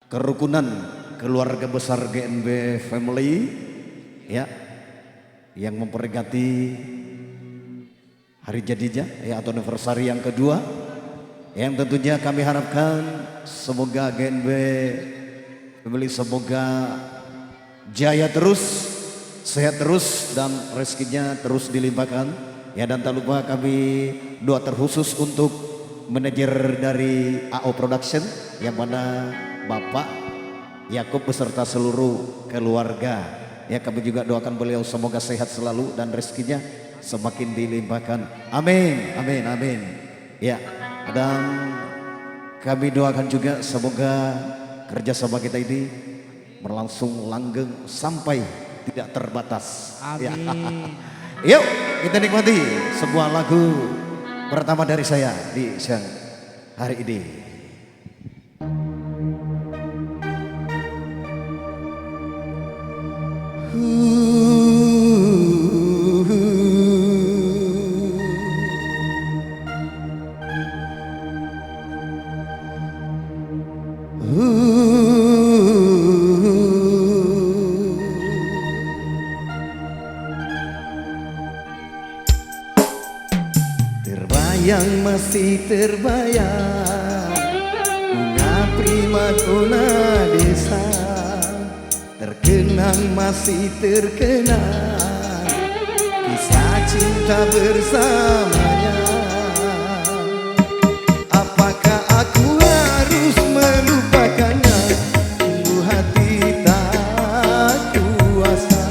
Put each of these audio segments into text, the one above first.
kerukunan keluarga besar GNB Family ya, yang memperingati hari jadinya ya, atau anniversary yang kedua, yang tentunya kami harapkan semoga GNB Family semoga jaya terus, sehat terus, dan rezekinya terus dilimpahkan ya. Dan tak lupa kami doa terkhusus untuk manajer dari AO Production yang mana Bapak Yakub beserta seluruh keluarga ya, kami juga doakan beliau semoga sehat selalu dan rezekinya semakin dilimpahkan, amin amin amin ya. Dan kami doakan juga semoga kerjasama kita ini berlangsung langgeng sampai tidak terbatas, amin ya. Yuk kita nikmati sebuah lagu pertama dari saya di siang hari ini. Terbayang masih terbayang bunga primadona desa, terkenang masih terkenang kisah cinta bersamanya. Apakah aku harus melupakannya? Sungguh hati tak kuasa.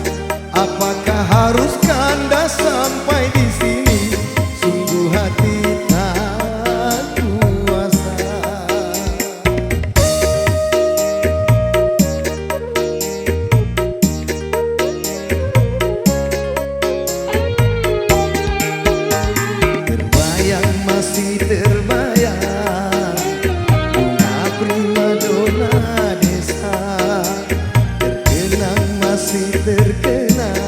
Apakah harus kandas sampai di sini? Sungguh hati tak kuasa. Terbayang masih terbayang bunga primadona desa, terkenang masih terkenang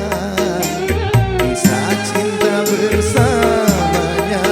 kisah cinta bersamanya.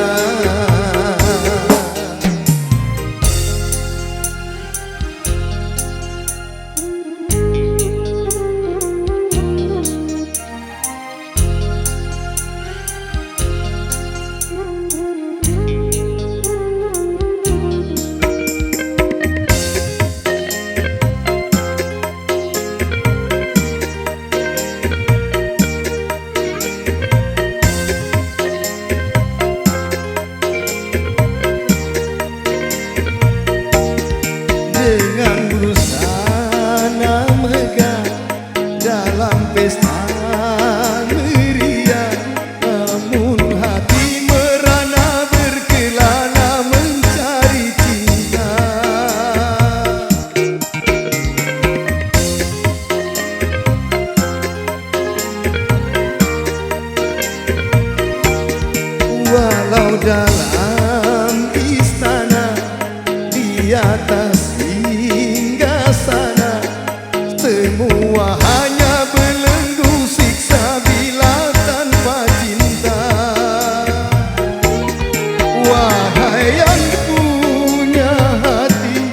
Dengan busana megah dalam pesta meriah, namun hati merana berkelana mencari cinta. Walau dalam istana di atas hingga sana, semua hanya belenggu siksa bila tanpa cinta. Wahai yang punya hati,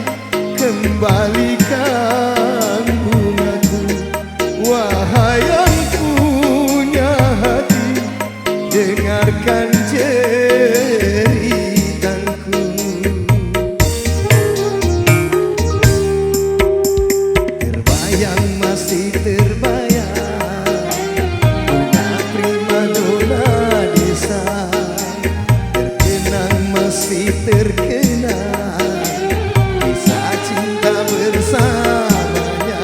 kembalikan bungaku. Wahai yang punya hati, dengarkan jeritanku. Terbayang masih terbayang bunga primadona desa, terkenang masih terkenang kisah cinta bersamanya.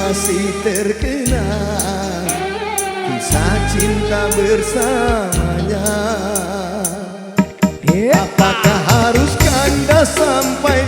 masih terkenang kisah cinta bersamanya. Apakah harus kanda sampai